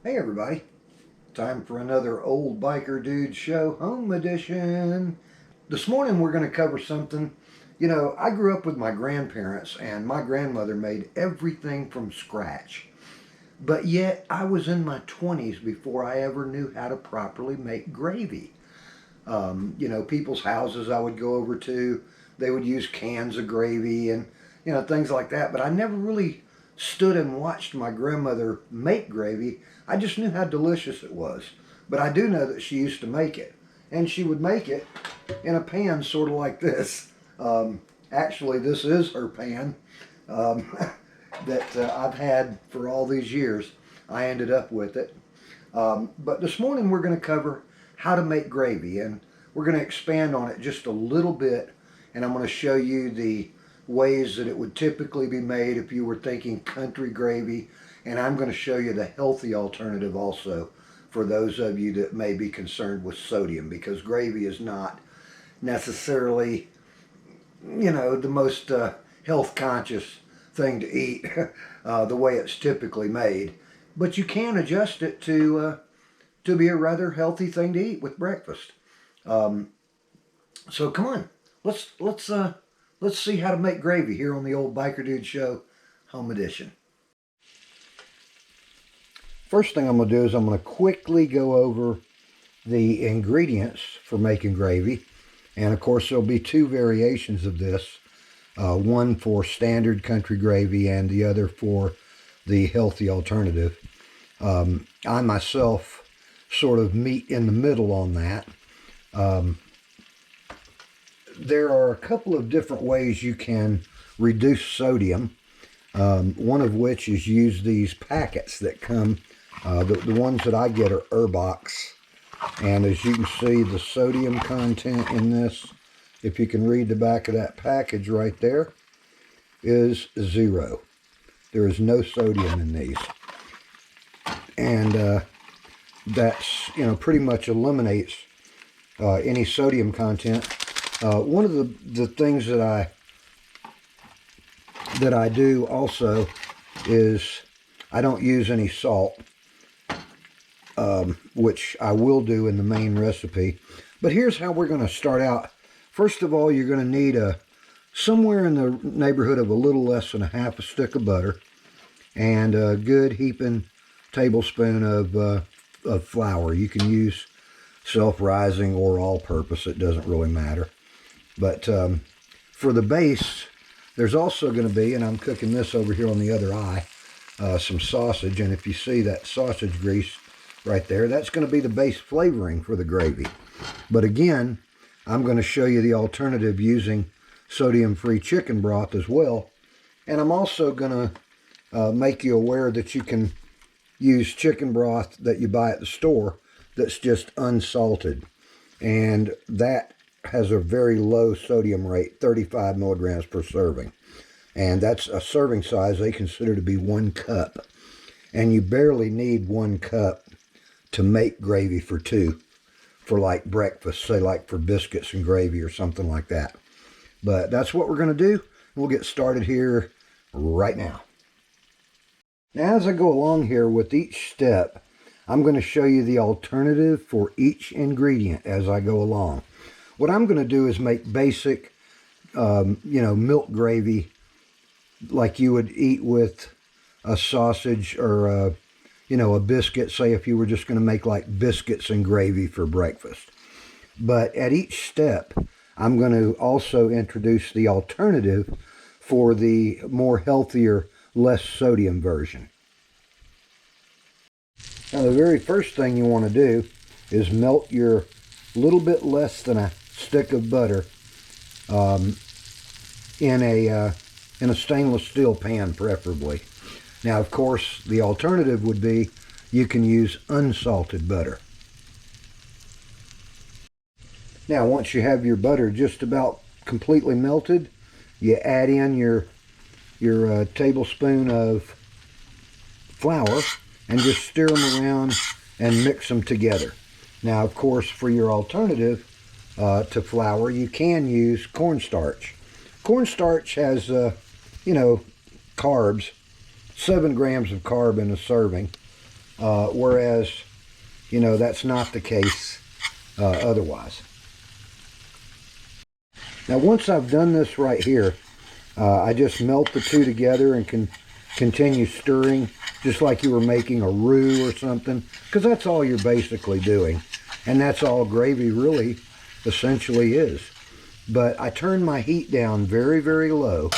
Hey everybody, time for another Old Biker Dude Show Home Edition. This morning we're going to cover something, I grew up with my grandparents and my grandmother made everything from scratch. But yet I was in my 20s before I ever knew how to properly make gravy. People's houses I would go over to, they would use cans of gravy and, things like that. But I never really stood and watched my grandmother make gravy. I just knew how delicious it was. But I do know that she used to make it. And she would make it in a pan sort of like this. Actually, this is her pan that I've had for all these years. I ended up with it. But this morning we're going to cover how to make gravy, and we're going to expand on it just a little bit, and I'm going to show you the ways that it would typically be made if you were thinking country gravy, and I'm going to show you the healthy alternative also for those of you that may be concerned with sodium, because gravy is not necessarily, the most health conscious thing to eat the way it's typically made, but you can adjust it to be a rather healthy thing to eat with breakfast. So come on, let's see how to make gravy here on the Old Biker Dude Show Home Edition. First thing I'm going to do is I'm going to quickly go over the ingredients for making gravy, and of course there'll be two variations of this, one for standard country gravy and the other for the healthy alternative. I myself sort of meet in the middle on that. There are a couple of different ways you can reduce sodium, one of which is use these packets that come, the ones that I get are Urbox, and as you can see the sodium content in this, if you can read the back of that package right there, is 0. There is no sodium in these, and that's, pretty much eliminates any sodium content. One of the things that I do also is I don't use any salt, which I will do in the main recipe. But here's how we're going to start out. First of all, you're going to need somewhere in the neighborhood of a little less than a half a stick of butter and a good heaping tablespoon of flour. You can use self-rising or all-purpose, it doesn't really matter. But for the base, there's also going to be, and I'm cooking this over here on the other eye, some sausage. And if you see that sausage grease right there, that's going to be the base flavoring for the gravy. But again, I'm going to show you the alternative using sodium-free chicken broth as well. And I'm also going to make you aware that you can use chicken broth that you buy at the store that's just unsalted, and that has a very low sodium rate, 35 milligrams per serving, and that's a serving size they consider to be 1 cup, and you barely need 1 cup to make gravy for 2 for like breakfast, say like for biscuits and gravy or something like that. But that's what we're going to do. We'll get started here right now. Now, as I go along here with each step, I'm going to show you the alternative for each ingredient as I go along. What I'm going to do is make basic, milk gravy like you would eat with a sausage or, a biscuit, say if you were just going to make like biscuits and gravy for breakfast. But at each step, I'm going to also introduce the alternative for the more healthier, less sodium version. Now, the very first thing you want to do is melt your little bit less than a stick of butter in a stainless steel pan, preferably. Now, of course, the alternative would be you can use unsalted butter. Now, once you have your butter just about completely melted, you add in your tablespoon of flour and just stir them around and mix them together. Now, of course, for your alternative to flour, you can use cornstarch. Cornstarch has, carbs, 7 grams of carb in a serving. whereas, you know, that's not the case otherwise. Now, once I've done this right here, I just melt the two together and can continue stirring just like you were making a roux or something, because that's all you're basically doing. And that's all gravy really essentially is. But I turn my heat down very, very low.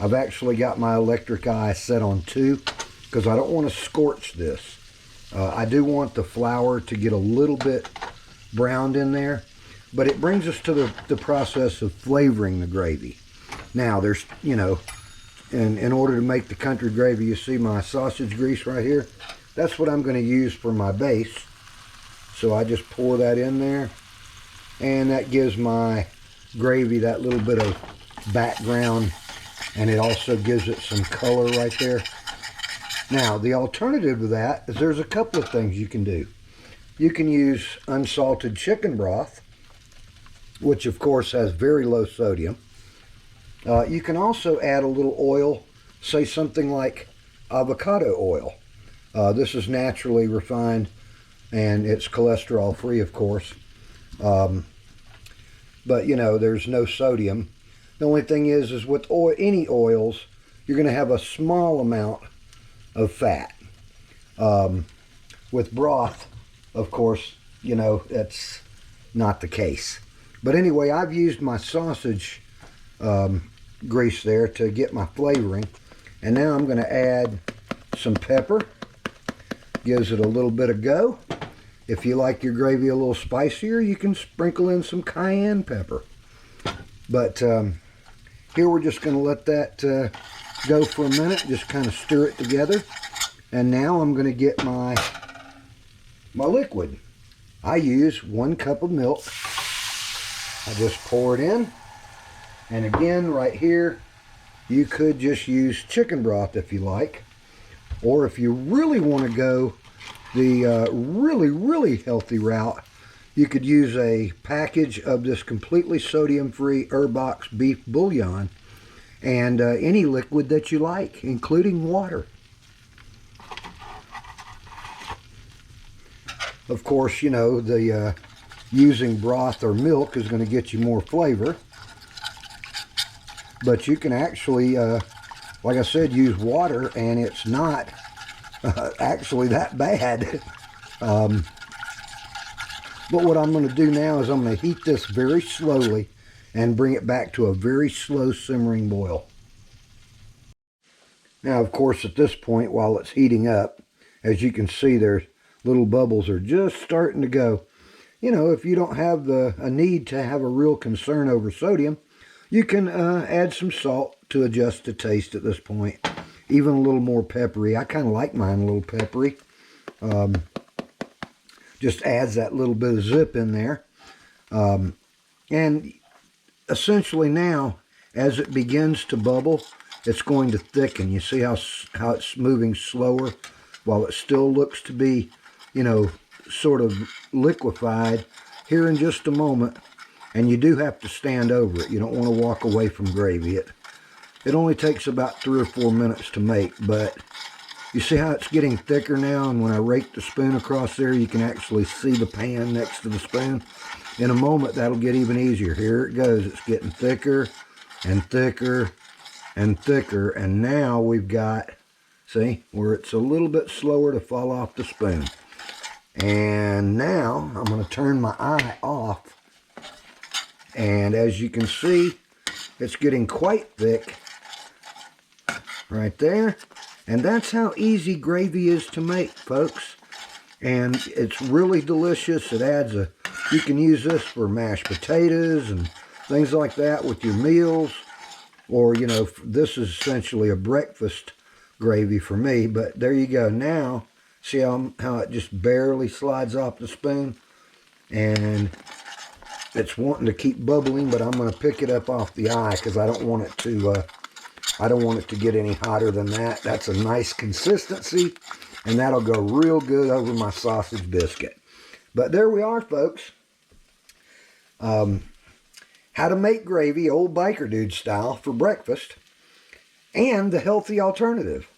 I've actually got my electric eye set on 2 because I don't want to scorch this. I do want the flour to get a little bit browned in there, but it brings us to the process of flavoring the gravy. Now, there's, you know, in order to make the country gravy, you see my sausage grease right here. That's what I'm going to use for my base. So I just pour that in there, and that gives my gravy that little bit of background, and it also gives it some color right there. Now, the alternative to that is there's a couple of things you can do. You can use unsalted chicken broth, which of course has very low sodium. You can also add a little oil, say something like avocado oil. This is naturally refined and it's cholesterol free, of course. But you know, there's no sodium. The only thing is with any oils, you're going to have a small amount of fat. With broth, of course, you know, that's not the case. But anyway, I've used my sausage grease there to get my flavoring, and now I'm going to add some pepper. Gives it a little bit of go. If you like your gravy a little spicier, you can sprinkle in some cayenne pepper. But here we're just going to let that go for a minute, just kind of stir it together. And now I'm going to get my liquid. I use 1 cup of milk. I just pour it in. And again, right here, you could just use chicken broth if you like. Or if you really want to go the really, really healthy route, you could use a package of this completely sodium-free Herbox beef bouillon and any liquid that you like, including water. Of course, you know, the using broth or milk is going to get you more flavor. But you can actually, like I said, use water, and it's not actually that bad. But what I'm going to do now is I'm going to heat this very slowly and bring it back to a very slow simmering boil. Now, of course, at this point, while it's heating up, as you can see, there's little bubbles are just starting to go. You know, if you don't have a need to have a real concern over sodium, you can add some salt to adjust the taste at this point. Even a little more peppery. I kind of like mine a little peppery. Just adds that little bit of zip in there. And essentially now, as it begins to bubble, it's going to thicken. You see how it's moving slower while it still looks to be, you know, sort of liquefied here in just a moment. And you do have to stand over it. You don't want to walk away from gravy. It only takes about 3 or 4 minutes to make, but you see how it's getting thicker now, and when I rake the spoon across there, you can actually see the pan next to the spoon. In a moment, that'll get even easier. Here it goes. It's getting thicker and thicker and thicker, and now we've got, see, where it's a little bit slower to fall off the spoon. And now I'm going to turn my eye off. And as you can see, it's getting quite thick right there. And that's how easy gravy is to make, folks. And it's really delicious. It adds you can use this for mashed potatoes and things like that with your meals. Or, you know, this is essentially a breakfast gravy for me. But there you go. Now, see how it just barely slides off the spoon? And it's wanting to keep bubbling, but I'm going to pick it up off the eye because I don't want it to get any hotter than that. That's a nice consistency, and that'll go real good over my sausage biscuit. But there we are, folks. How to make gravy old biker dude style for breakfast, and the healthy alternative.